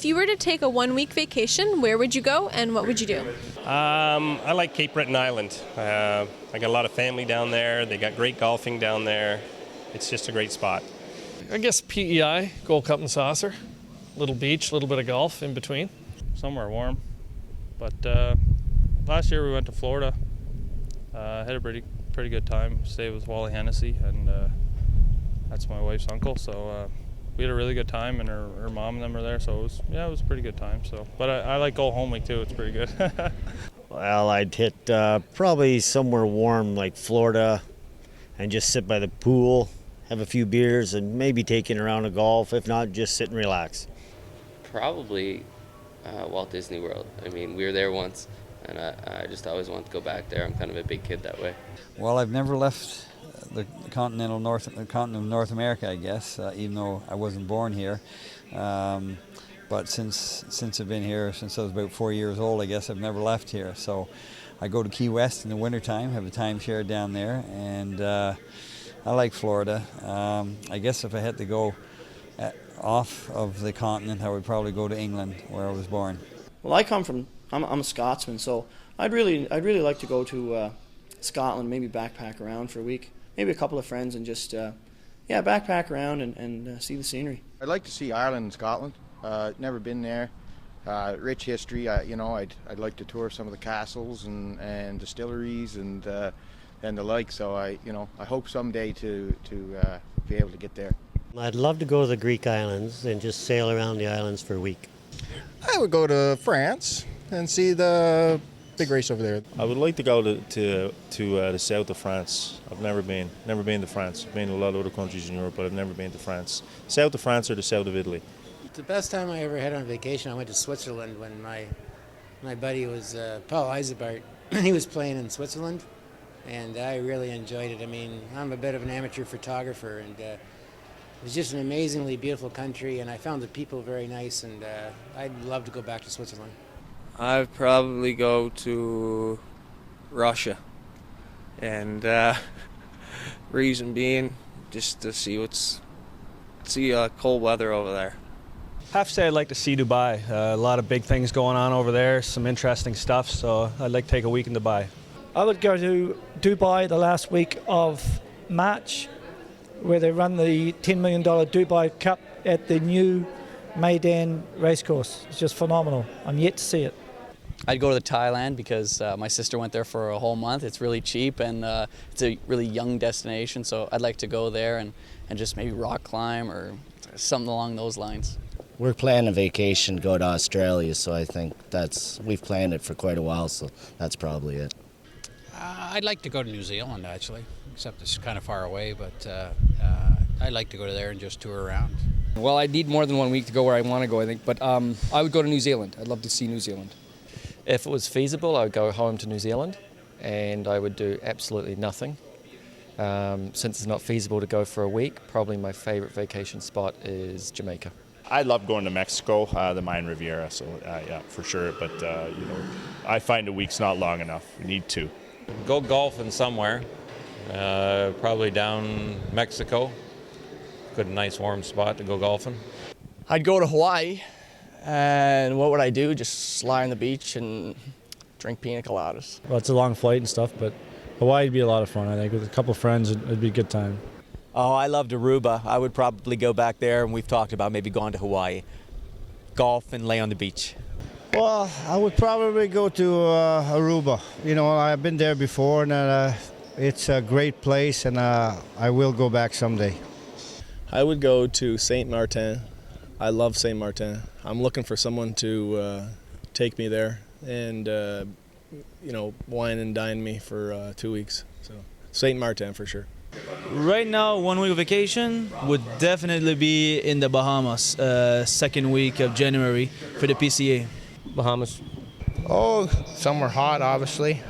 If you were to take a 1-week vacation, where would you go and what would you do? I like Cape Breton Island. I got a lot of family down there. They got great golfing down there. It's just a great spot. I guess PEI, Gold Cup and Saucer. Little beach, a little bit of golf in between. Somewhere warm. But last year we went to Florida. Had a pretty good time. Stayed with Wally Hennessy, and that's my wife's uncle. So we had a really good time, and her mom and them are there. So it was a pretty good time. So, but I like Go Home Week too. It's pretty good. Well, I'd hit probably somewhere warm like Florida, and just sit by the pool, have a few beers, and maybe taking a round of golf. If not, just sit and relax. Probably Walt Disney World. I mean, we were there once, and I just always want to go back there. I'm kind of a big kid that way. Well, I've never left the continent of North America, I guess, even though I wasn't born here. But since I've been here, since I was about 4 years old, I guess I've never left here. So I go to Key West in the wintertime, have a timeshare down there, and I like Florida. I guess if I had to go off of the continent, I would probably go to England, where I was born. Well, I'm a Scotsman, so I'd really like to go to Scotland, maybe backpack around for a week, maybe a couple of friends, and just backpack around and see the scenery. I'd like to see Ireland and Scotland. Never been there. Rich history. I'd like to tour some of the castles and distilleries and the like. So I hope someday to be able to get there. I'd love to go to the Greek islands and just sail around the islands for a week. I would go to France and see the big race over there. I would like to go to the south of France. I've never been to France. I've been to a lot of other countries in Europe, but I've never been to France. South of France or the south of Italy. The best time I ever had on vacation, I went to Switzerland when my buddy was Paul Eisebart. He was playing in Switzerland, and I really enjoyed it. I mean, I'm a bit of an amateur photographer, and it was just an amazingly beautiful country, and I found the people very nice, and I'd love to go back to Switzerland. I'd probably go to Russia, and reason being just to see cold weather over there. I have to say I'd like to see Dubai. A lot of big things going on over there, some interesting stuff, so I'd like to take a week in Dubai. I would go to Dubai the last week of March, where they run the $10 million Dubai Cup at the new Maidan racecourse. It's just phenomenal. I'm yet to see it. I'd go to Thailand because my sister went there for a whole month. It's really cheap and it's a really young destination, so I'd like to go there and just maybe rock climb or something along those lines. We're planning a vacation, go to Australia, so I think we've planned it for quite a while, so that's probably it. I'd like to go to New Zealand, actually, except it's kind of far away, but I'd like to go to there and just tour around. Well, I'd need more than 1 week to go where I want to go, I think, but I would go to New Zealand. I'd love to see New Zealand. If it was feasible, I would go home to New Zealand and I would do absolutely nothing. Since it's not feasible to go for a week, probably my favorite vacation spot is Jamaica. I love going to Mexico, the Mayan Riviera, so yeah, for sure. But I find a week's not long enough. We need two. Go golfing somewhere, probably down Mexico. Good, nice, warm spot to go golfing. I'd go to Hawaii, and what would I do? Just lie on the beach and drink pina coladas. Well, it's a long flight and stuff, but Hawaii would be a lot of fun, I think. With a couple of friends, it'd be a good time. Oh, I loved Aruba. I would probably go back there, and we've talked about maybe going to Hawaii. Golf and lay on the beach. Well, I would probably go to Aruba. You know, I've been there before, and it's a great place, and I will go back someday. I would go to Saint Martin. I love Saint Martin. I'm looking for someone to take me there and, wine and dine me for 2 weeks. So Saint Martin for sure. Right now, 1 week vacation would definitely be in the Bahamas, second week of January for the PCA. Bahamas. Oh, somewhere hot, obviously.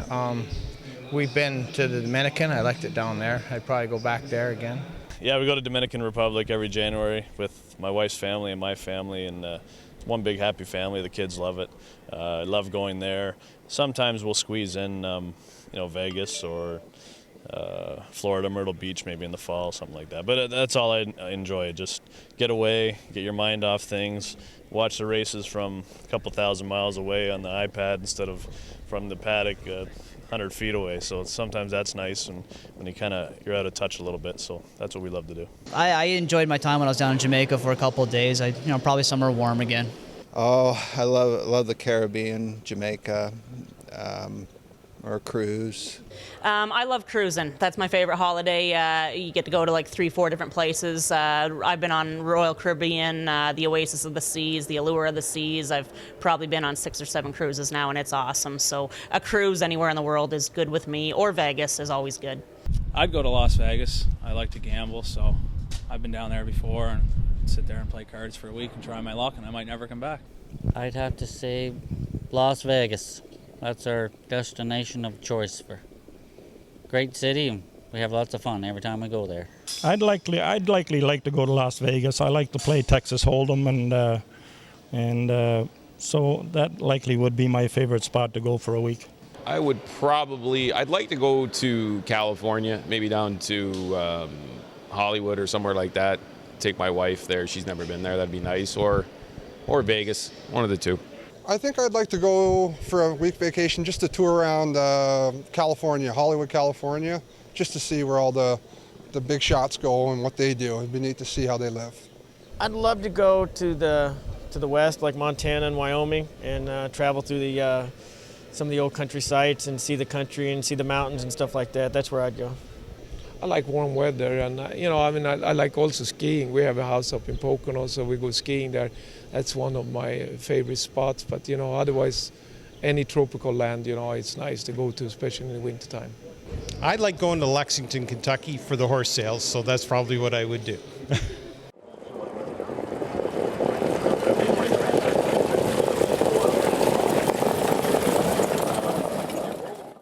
We've been to the Dominican. I liked it down there. I'd probably go back there again. Yeah, we go to Dominican Republic every January with my wife's family and my family, and it's one big happy family. The kids love it. I love going there. Sometimes we'll squeeze in, Vegas or Florida, Myrtle Beach, maybe in the fall, something like that. But that's all I enjoy. Just get away, get your mind off things, watch the races from a couple thousand miles away on the iPad instead of from the paddock 100 feet away. So sometimes that's nice, and when you're out of touch a little bit. So that's what we love to do. I enjoyed my time when I was down in Jamaica for a couple of days. Probably somewhere warm again. Oh, I love the Caribbean, Jamaica, or a cruise. I love cruising. That's my favorite holiday. You get to go to like 3-4 different places. I've been on Royal Caribbean, the Oasis of the Seas, the Allure of the Seas. I've probably been on 6 or 7 cruises now, and it's awesome. So a cruise anywhere in the world is good with me, or Vegas is always good. I'd go to Las Vegas. I like to gamble, so I've been down there before and sit there and play cards for a week and try my luck, and I might never come back. I'd have to say Las Vegas. That's our destination of choice for great city, and we have lots of fun every time we go there. I'd likely like to go to Las Vegas. I like to play Texas Hold'em, and so that likely would be my favorite spot to go for a week. I'd like to go to California, maybe down to Hollywood or somewhere like that. Take my wife there. She's never been there. That'd be nice. Or Vegas, one of the two. I think I'd like to go for a week vacation just to tour around California, Hollywood, California, just to see where all the big shots go and what they do. It'd be neat to see how they live. I'd love to go to the west, like Montana and Wyoming, and travel through some of the old country sites and see the country and see the mountains and stuff like that. That's where I'd go. I like warm weather, and I like also skiing. We have a house up in Pocono, so we go skiing there. That's one of my favorite spots. But otherwise, any tropical land, it's nice to go to, especially in the wintertime. I'd like going to Lexington, Kentucky for the horse sales, so that's probably what I would do.